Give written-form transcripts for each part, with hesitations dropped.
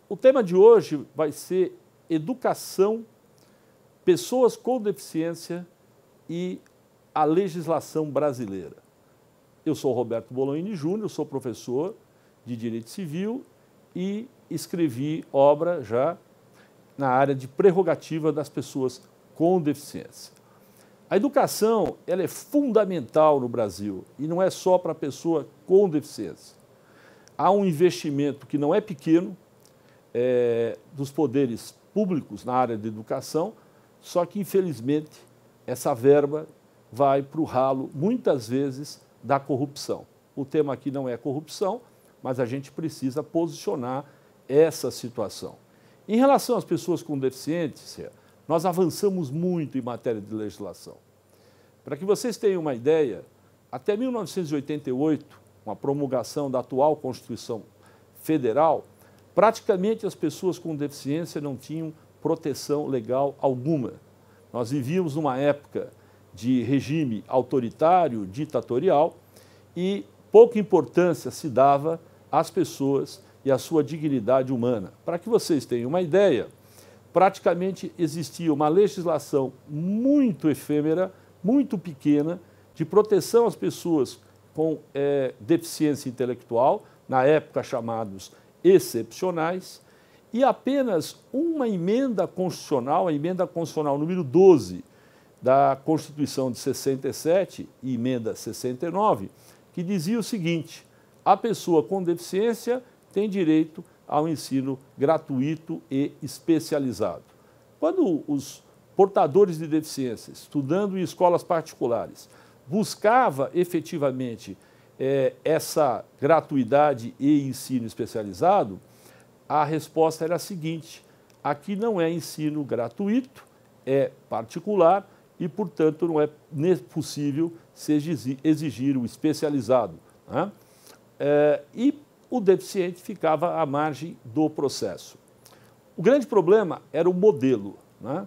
O tema de hoje vai ser educação, pessoas com deficiência e a legislação brasileira. Eu sou Roberto Bolognini Júnior, sou professor de Direito Civil e escrevi obra já na área de prerrogativa das pessoas com deficiência. A educação ela é fundamental no Brasil e não é só para a pessoa com deficiência. Há um investimento que não é pequeno dos poderes públicos na área de educação, só que, infelizmente, essa verba vai para o ralo, muitas vezes, da corrupção. O tema aqui não é corrupção, mas a gente precisa posicionar essa situação. Em relação às pessoas com deficiência, nós avançamos muito em matéria de legislação. Para que vocês tenham uma ideia, até 1988, com a promulgação da atual Constituição Federal, praticamente as pessoas com deficiência não tinham proteção legal alguma. Nós vivíamos numa época de regime autoritário, ditatorial, e pouca importância se dava às pessoas e à sua dignidade humana. Para que vocês tenham uma ideia, praticamente existia uma legislação muito efêmera, muito pequena, de proteção às pessoas com deficiência intelectual, na época chamados excepcionais, e apenas uma emenda constitucional, a emenda constitucional número 12 da Constituição de 67 e emenda 69, que dizia o seguinte: a pessoa com deficiência tem direito ao ensino gratuito e especializado. Quando os portadores de deficiência, estudando em escolas particulares, buscava efetivamente essa gratuidade e ensino especializado, a resposta era a seguinte: aqui não é ensino gratuito, é particular e, portanto, não é possível se exigir o especializado, né? E o deficiente ficava à margem do processo. O grande problema era o modelo, né?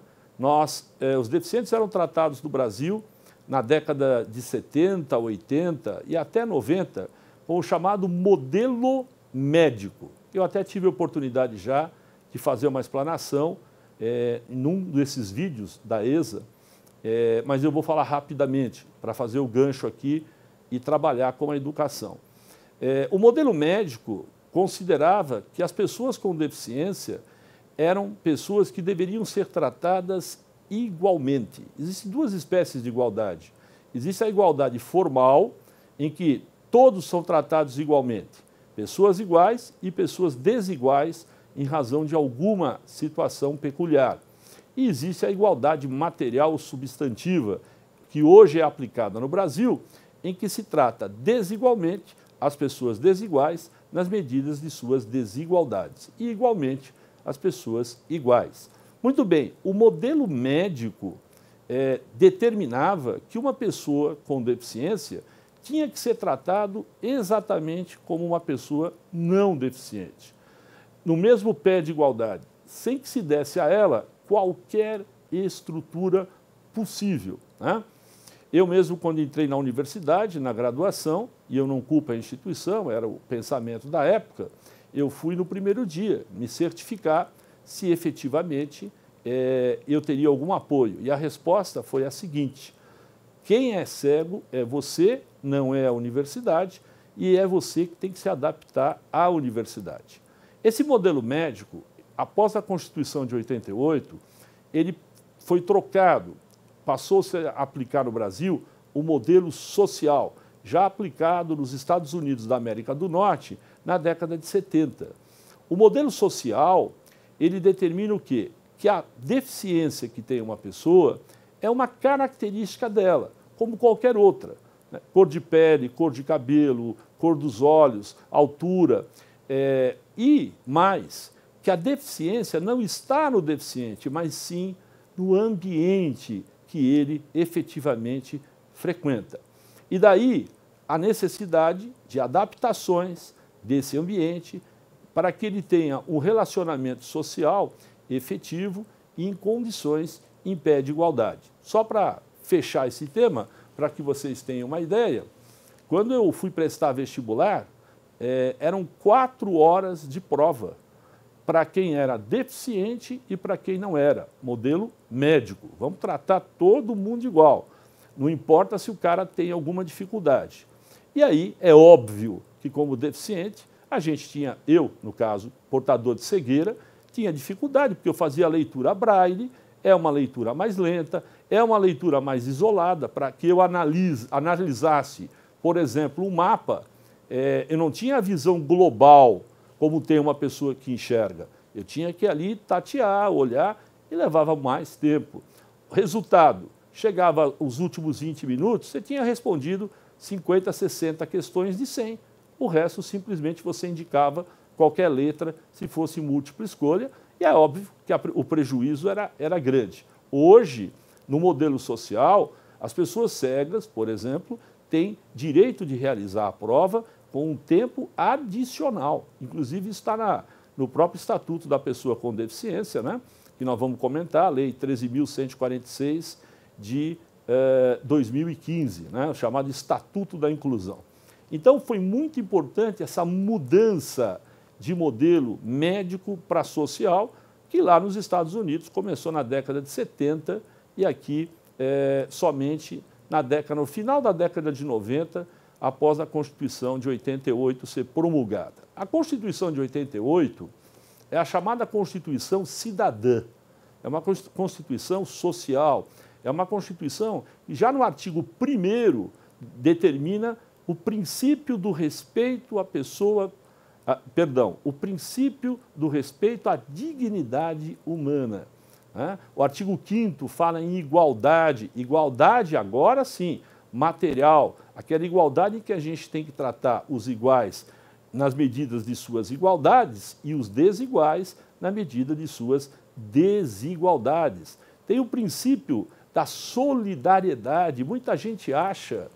Os deficientes eram tratados no Brasil na década de 70, 80 e até 90 com o chamado modelo médico. Eu até tive a oportunidade já de fazer uma explanação em um desses vídeos da ESA, mas eu vou falar rapidamente para fazer o gancho aqui e trabalhar com a educação. O modelo médico considerava que as pessoas com deficiência eram pessoas que deveriam ser tratadas igualmente. Existem duas espécies de igualdade. Existe a igualdade formal, em que todos são tratados igualmente, pessoas iguais e pessoas desiguais em razão de alguma situação peculiar. E existe a igualdade material substantiva, que hoje é aplicada no Brasil, em que se trata desigualmente as pessoas desiguais nas medidas de suas desigualdades e igualmente as pessoas iguais. Muito bem, o modelo médico determinava que uma pessoa com deficiência tinha que ser tratado exatamente como uma pessoa não deficiente, no mesmo pé de igualdade, sem que se desse a ela qualquer estrutura possível, né? Eu mesmo, quando entrei na universidade, na graduação, e eu não culpo a instituição, era o pensamento da época, eu fui no primeiro dia me certificar se efetivamente eu teria algum apoio. E a resposta foi a seguinte: quem é cego é você, não é a universidade, e é você que tem que se adaptar à universidade. Esse modelo médico, após a Constituição de 88, ele foi trocado, passou-se a aplicar no Brasil o modelo social, já aplicado nos Estados Unidos da América do Norte na década de 70. O modelo social, ele determina o quê? Que a deficiência que tem uma pessoa é uma característica dela, como qualquer outra, né? Cor de pele, cor de cabelo, cor dos olhos, altura, e mais, que a deficiência não está no deficiente, mas sim no ambiente que ele efetivamente frequenta. E daí a necessidade de adaptações desse ambiente para que ele tenha um relacionamento social efetivo e em condições em pé de igualdade. Só para fechar esse tema, para que vocês tenham uma ideia, quando eu fui prestar vestibular, eram 4 horas de prova para quem era deficiente e para quem não era. Modelo médico. Vamos tratar todo mundo igual. Não importa se o cara tem alguma dificuldade. E aí é óbvio que, como deficiente, a gente tinha, eu, no caso, portador de cegueira, tinha dificuldade, porque eu fazia a leitura braille, é uma leitura mais lenta, é uma leitura mais isolada, para que eu analisasse, por exemplo, um mapa, eu não tinha a visão global, como tem uma pessoa que enxerga. Eu tinha que ali tatear, olhar, e levava mais tempo. Resultado, chegava os últimos 20 minutos, você tinha respondido 50, 60 questões de 100. O resto, simplesmente, você indicava qualquer letra, se fosse múltipla escolha, e é óbvio que o prejuízo era grande. Hoje, no modelo social, as pessoas cegas, por exemplo, têm direito de realizar a prova com um tempo adicional. Inclusive, está no próprio Estatuto da Pessoa com Deficiência, né? Que nós vamos comentar, a Lei 13.146 de 2015, né? Chamado Estatuto da Inclusão. Então, foi muito importante essa mudança de modelo médico para social, que lá nos Estados Unidos começou na década de 70 e aqui somente no final da década de 90, após a Constituição de 88 ser promulgada. A Constituição de 88 é a chamada Constituição Cidadã, é uma Constituição social, é uma Constituição que já no artigo 1º determina o princípio do respeito à pessoa, o princípio do respeito à dignidade humana. Né? O artigo 5º fala em igualdade, igualdade agora sim, material, aquela igualdade em que a gente tem que tratar os iguais nas medidas de suas igualdades e os desiguais na medida de suas desigualdades. Tem o princípio da solidariedade. Muita gente acha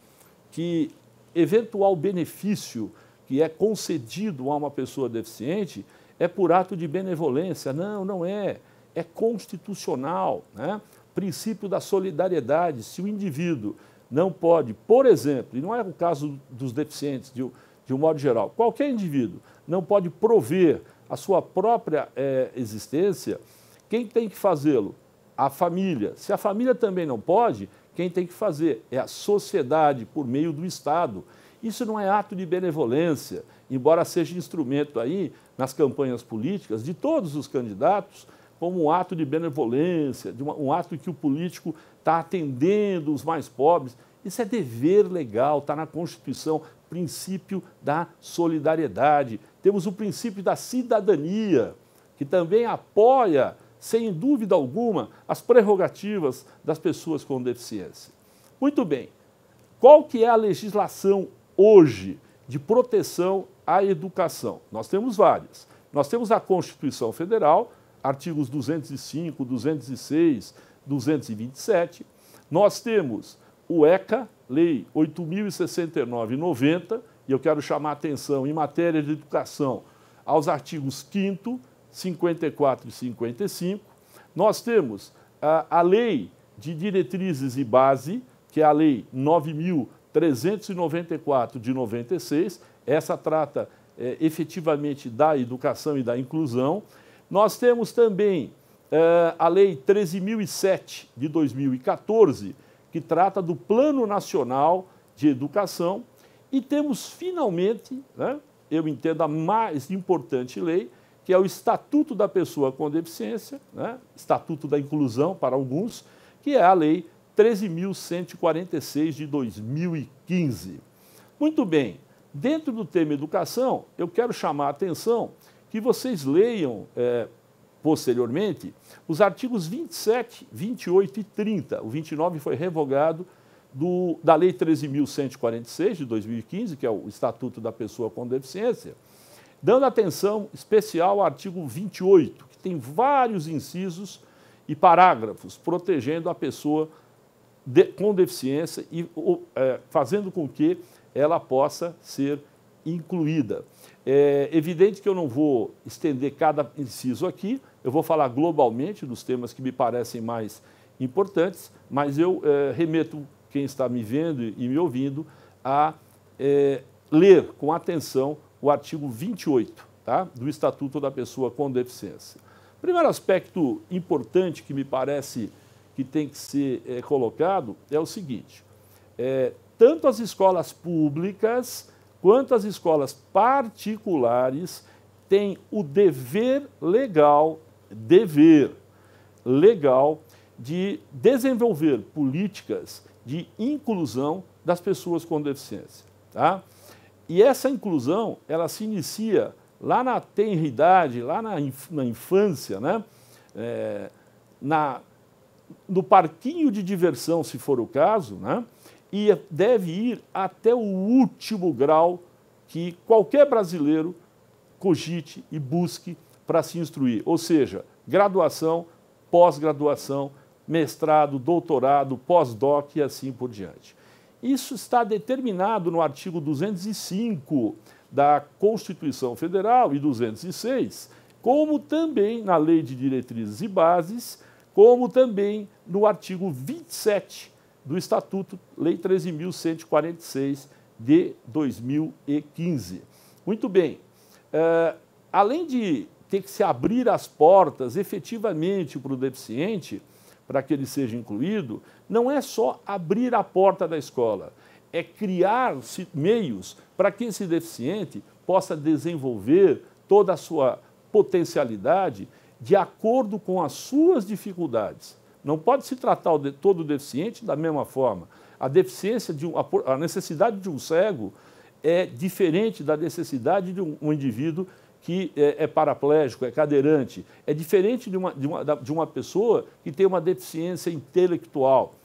que eventual benefício que é concedido a uma pessoa deficiente é por ato de benevolência. Não, não é. É constitucional, né? Princípio da solidariedade. Se o indivíduo não pode, por exemplo, e não é o caso dos deficientes de um modo geral, qualquer indivíduo não pode prover a sua própria existência, quem tem que fazê-lo? A família. Se a família também não pode, quem tem que fazer? É a sociedade, por meio do Estado. Isso não é ato de benevolência, embora seja instrumento aí nas campanhas políticas de todos os candidatos, como um ato de benevolência, um ato em que o político está atendendo os mais pobres. Isso é dever legal, está na Constituição, princípio da solidariedade. Temos o princípio da cidadania, que também apoia, sem dúvida alguma, as prerrogativas das pessoas com deficiência. Muito bem. Qual que é a legislação hoje de proteção à educação? Nós temos várias. Nós temos a Constituição Federal, artigos 205, 206, 227. Nós temos o ECA, Lei 8.069/90, e eu quero chamar a atenção em matéria de educação aos artigos 5º, 54 e 55. Nós temos a Lei de Diretrizes e Base, que é a Lei 9.394 de 96. Essa trata efetivamente da educação e da inclusão. Nós temos também a Lei 13.007 de 2014, que trata do Plano Nacional de Educação. E temos, finalmente, né, eu entendo a mais importante lei, que é o Estatuto da Pessoa com Deficiência, né, Estatuto da Inclusão para alguns, que é a Lei 13.146 de 2015. Muito bem, dentro do tema educação, eu quero chamar a atenção que vocês leiam posteriormente os artigos 27, 28 e 30. O 29 foi revogado da Lei 13.146 de 2015, que é o Estatuto da Pessoa com Deficiência, dando atenção especial ao artigo 28, que tem vários incisos e parágrafos protegendo a pessoa com deficiência e fazendo com que ela possa ser incluída. É evidente que eu não vou estender cada inciso aqui, eu vou falar globalmente dos temas que me parecem mais importantes, mas eu remeto quem está me vendo e me ouvindo a ler com atenção o artigo 28. tá? Do Estatuto da Pessoa com Deficiência. Primeiro aspecto importante que me parece que tem que ser colocado é o seguinte, tanto as escolas públicas quanto as escolas particulares têm o dever legal de desenvolver políticas de inclusão das pessoas com deficiência. Tá? E essa inclusão, ela se inicia lá na tenridade, lá na infância, né? No parquinho de diversão, se for o caso, né? E deve ir até o último grau que qualquer brasileiro cogite e busque para se instruir, ou seja, graduação, pós-graduação, mestrado, doutorado, pós-doc e assim por diante. Isso está determinado no artigo 205 da Constituição Federal e 206, como também na Lei de Diretrizes e Bases, como também no artigo 27 do Estatuto, Lei 13.146 de 2015. Muito bem, além de ter que se abrir as portas efetivamente para o deficiente, para que ele seja incluído, não é só abrir a porta da escola, é criar meios para que esse deficiente possa desenvolver toda a sua potencialidade de acordo com as suas dificuldades. Não pode se tratar todo deficiente da mesma forma. A necessidade de um cego é diferente da necessidade de um indivíduo que é paraplégico, é cadeirante. É diferente de uma pessoa que tem uma deficiência intelectual.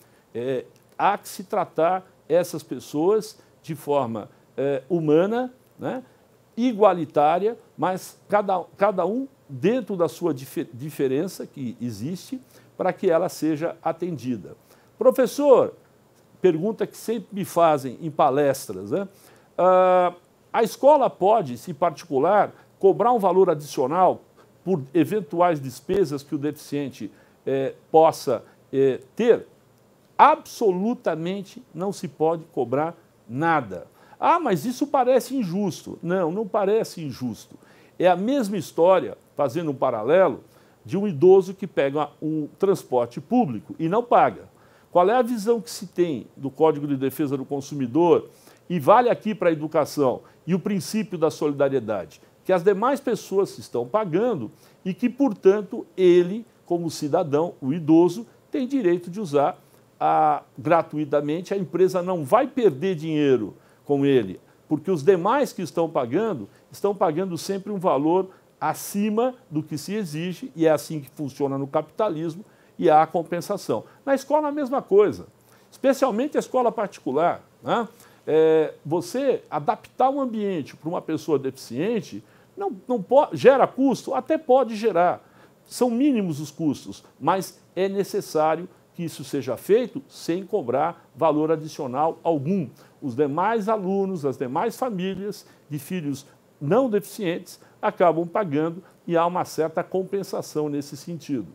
Há que se tratar essas pessoas de forma humana, né, igualitária, mas cada um dentro da sua diferença que existe para que ela seja atendida. Professor, pergunta que sempre me fazem em palestras, né? A escola pode, se particular, cobrar um valor adicional por eventuais despesas que o deficiente possa ter? Absolutamente não se pode cobrar nada. Ah, mas isso parece injusto. Não, não parece injusto. É a mesma história, fazendo um paralelo, de um idoso que pega um transporte público e não paga. Qual é a visão que se tem do Código de Defesa do Consumidor e vale aqui para a educação e o princípio da solidariedade? Que as demais pessoas estão pagando e que, portanto, ele, como cidadão, o idoso, tem direito de usar gratuitamente. A empresa não vai perder dinheiro com ele, porque os demais que estão pagando sempre um valor acima do que se exige, e é assim que funciona no capitalismo, e há a compensação. Na escola, a mesma coisa, especialmente a escola particular, né? Você adaptar um ambiente para uma pessoa deficiente não pode, gera custo? Até pode gerar, são mínimos os custos, mas é necessário que isso seja feito sem cobrar valor adicional algum. Os demais alunos, as demais famílias de filhos não deficientes acabam pagando e há uma certa compensação nesse sentido.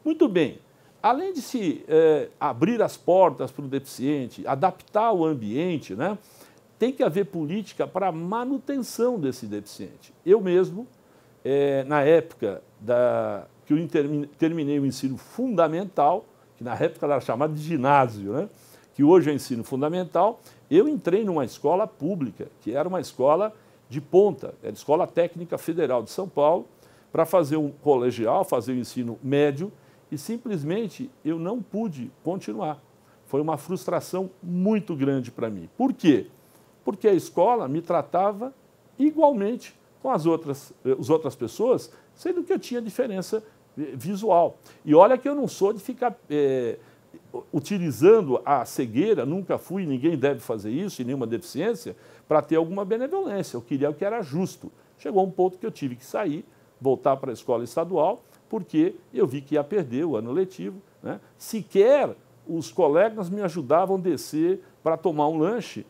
Muito bem, além de se abrir as portas para o deficiente, adaptar o ambiente, né, tem que haver política para a manutenção desse deficiente. Eu mesmo, na época que eu terminei o ensino fundamental, que na época era chamado de ginásio, né, que hoje é ensino fundamental, eu entrei numa escola pública, que era uma escola de ponta, era a Escola Técnica Federal de São Paulo, para fazer um colegial, fazer o ensino médio, e simplesmente eu não pude continuar. Foi uma frustração muito grande para mim. Por quê? Porque a escola me tratava igualmente com as outras pessoas, sendo que eu tinha diferença visual. E olha que eu não sou de ficar utilizando a cegueira, nunca fui, ninguém deve fazer isso, e nenhuma deficiência, para ter alguma benevolência. Eu queria o que era justo. Chegou um ponto que eu tive que sair, voltar para a escola estadual, porque eu vi que ia perder o ano letivo, né? Sequer os colegas me ajudavam a descer para tomar um lanche.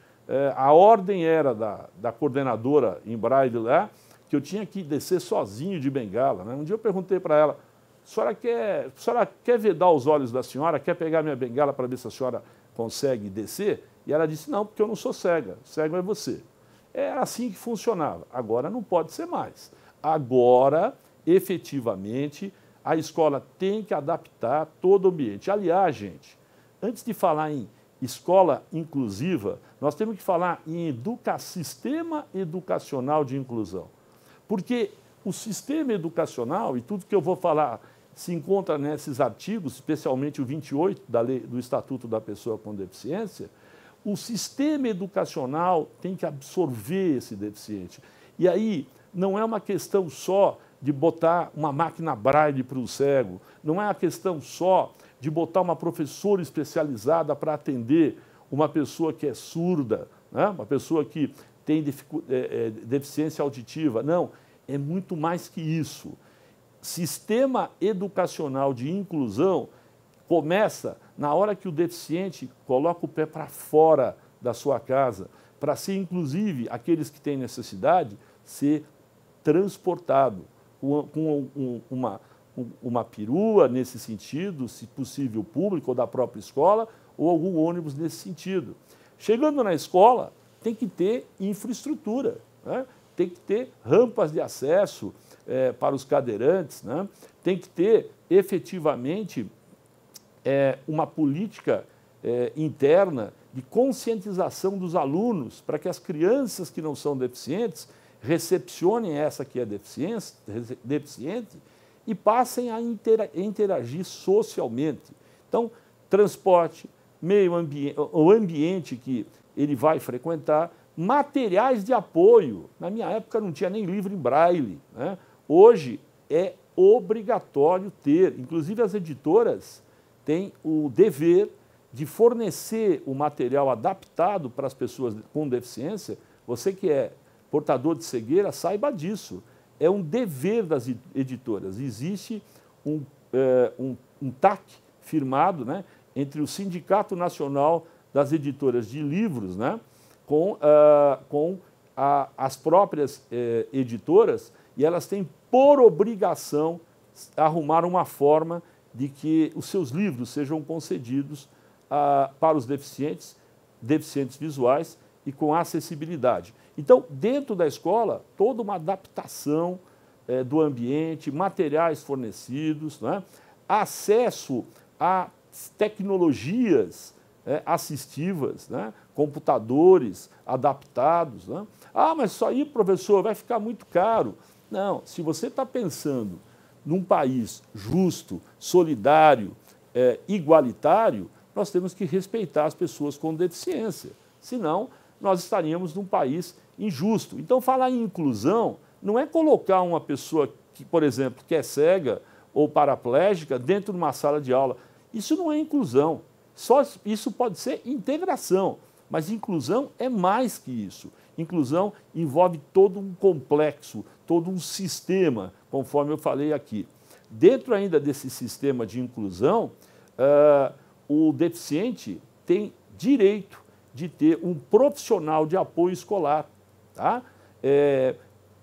A ordem era da coordenadora em Braille lá, que eu tinha que descer sozinho de bengala, né? Um dia eu perguntei para ela, a senhora quer vedar os olhos da senhora, quer pegar minha bengala para ver se a senhora consegue descer? E ela disse, não, porque eu não sou cega, cego é você. Era assim que funcionava, agora não pode ser mais. Agora, efetivamente, a escola tem que adaptar todo o ambiente. Aliás, gente, antes de falar em escola inclusiva, nós temos que falar em sistema educacional de inclusão. Porque o sistema educacional, e tudo que eu vou falar se encontra nesses artigos, especialmente o 28 da lei, do Estatuto da Pessoa com Deficiência, o sistema educacional tem que absorver esse deficiente. E aí não é uma questão só de botar uma máquina braille para o cego, não é uma questão só de botar uma professora especializada para atender uma pessoa que é surda, né? Uma pessoa que tem deficiência auditiva. Não, é muito mais que isso. Sistema educacional de inclusão começa na hora que o deficiente coloca o pé para fora da sua casa, para ser, inclusive, aqueles que têm necessidade, ser transportado com uma perua nesse sentido, se possível público ou da própria escola, ou algum ônibus nesse sentido. Chegando na escola, tem que ter infraestrutura, né? Tem que ter rampas de acesso para os cadeirantes, né? Tem que ter efetivamente uma política interna de conscientização dos alunos para que as crianças que não são deficientes recepcionem essa que é deficiente e passem a interagir socialmente. Então, transporte, meio ambiente, o ambiente que ele vai frequentar, materiais de apoio. Na minha época não tinha nem livro em braille, né? Hoje é obrigatório ter, inclusive as editoras têm o dever de fornecer o material adaptado para as pessoas com deficiência. Você que é portador de cegueira, saiba disso. É um dever das editoras. Existe um TAC firmado, né, entre o Sindicato Nacional das Editoras de Livros, né, com as próprias editoras, e elas têm por obrigação arrumar uma forma de que os seus livros sejam concedidos para os deficientes visuais e com acessibilidade. Então, dentro da escola, toda uma adaptação do ambiente, materiais fornecidos, né? Acesso a tecnologias assistivas, né? Computadores adaptados. Né? Ah, mas isso aí, professor, vai ficar muito caro. Não, se você está pensando num país justo, solidário, igualitário, nós temos que respeitar as pessoas com deficiência. Senão, nós estaríamos num país injusto. Então, falar em inclusão não é colocar uma pessoa que, por exemplo, que é cega ou paraplégica dentro de uma sala de aula. Isso não é inclusão. Isso pode ser integração, mas inclusão é mais que isso. Inclusão envolve todo um complexo, todo um sistema, conforme eu falei aqui. Dentro ainda desse sistema de inclusão, o deficiente tem direito de ter um profissional de apoio escolar. Tá?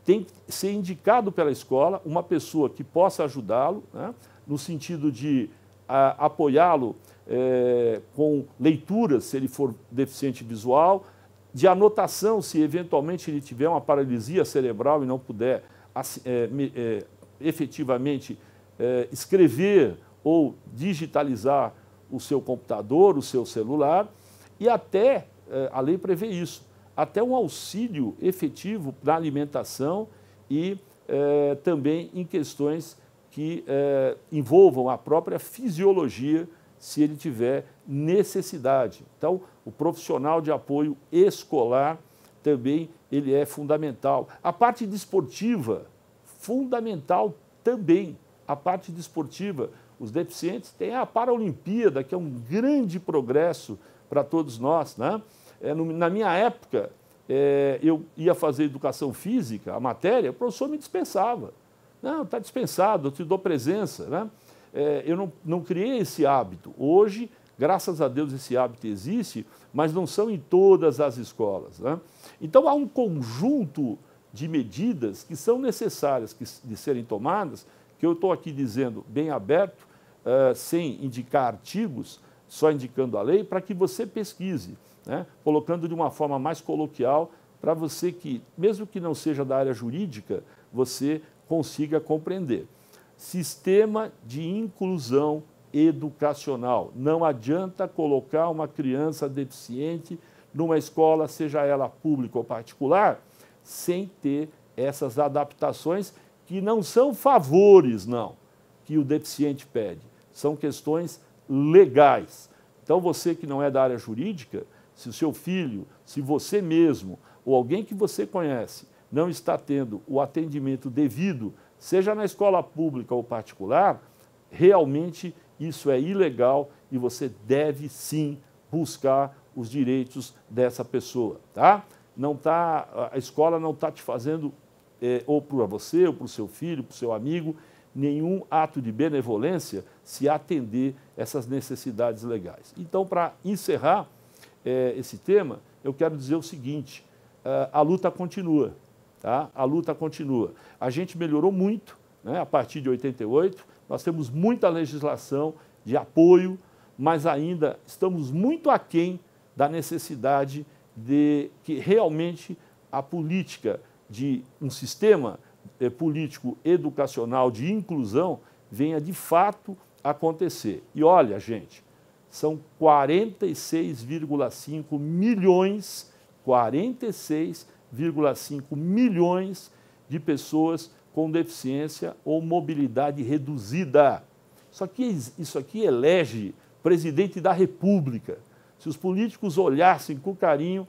Tem que ser indicado pela escola uma pessoa que possa ajudá-lo, né, no sentido de apoiá-lo com leituras, se ele for deficiente visual, de anotação, se eventualmente ele tiver uma paralisia cerebral e não puder efetivamente escrever ou digitalizar o seu computador, o seu celular, e até, a lei prevê isso, até um auxílio efetivo na alimentação e também em questões que envolvam a própria fisiologia, se ele tiver necessidade. Então, o profissional de apoio escolar também ele é fundamental. A parte desportiva, fundamental também. A parte desportiva, os deficientes têm a Paralimpíada, que é um grande progresso para todos nós, né? Na minha época, eu ia fazer educação física, a matéria, o professor me dispensava. Não, está dispensado, eu te dou presença, né? Eu não criei esse hábito. Hoje, graças a Deus, esse hábito existe, mas não são em todas as escolas, né? Então, há um conjunto de medidas que são necessárias de serem tomadas, que eu estou aqui dizendo bem aberto, sem indicar artigos, só indicando a lei, para que você pesquise, né? Colocando de uma forma mais coloquial, para você que, mesmo que não seja da área jurídica, você consiga compreender. Sistema de inclusão educacional. Não adianta colocar uma criança deficiente numa escola, seja ela pública ou particular, sem ter essas adaptações que não são favores, não, que o deficiente pede. São questões legais. Então, você que não é da área jurídica, se o seu filho, se você mesmo ou alguém que você conhece não está tendo o atendimento devido, seja na escola pública ou particular, realmente isso é ilegal e você deve sim buscar os direitos dessa pessoa, tá? A escola não está te fazendo, ou para você, ou para o seu filho, para o seu amigo, nenhum ato de benevolência se atender essas necessidades legais. Então, para encerrar esse tema, eu quero dizer o seguinte, a luta continua, tá? A luta continua. A gente melhorou muito, né, a partir de 88, nós temos muita legislação de apoio, mas ainda estamos muito aquém da necessidade de que realmente a política de um sistema político educacional de inclusão venha de fato acontecer. E olha, gente, são 46,5 milhões, 46,5 milhões de pessoas com deficiência ou mobilidade reduzida. Isso aqui elege presidente da República. Se os políticos olhassem com carinho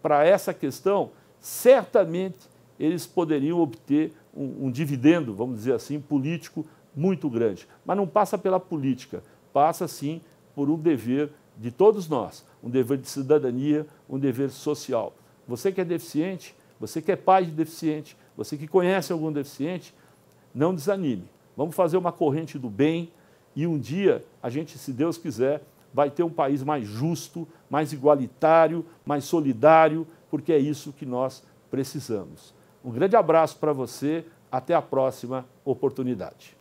para essa questão, certamente eles poderiam obter um dividendo, vamos dizer assim, político muito grande. Mas não passa pela política, passa sim por um dever de todos nós, um dever de cidadania, um dever social. Você que é deficiente, você que é pai de deficiente, você que conhece algum deficiente, não desanime. Vamos fazer uma corrente do bem e um dia a gente, se Deus quiser, vai ter um país mais justo, mais igualitário, mais solidário, porque é isso que nós precisamos. Um grande abraço para você, até a próxima oportunidade.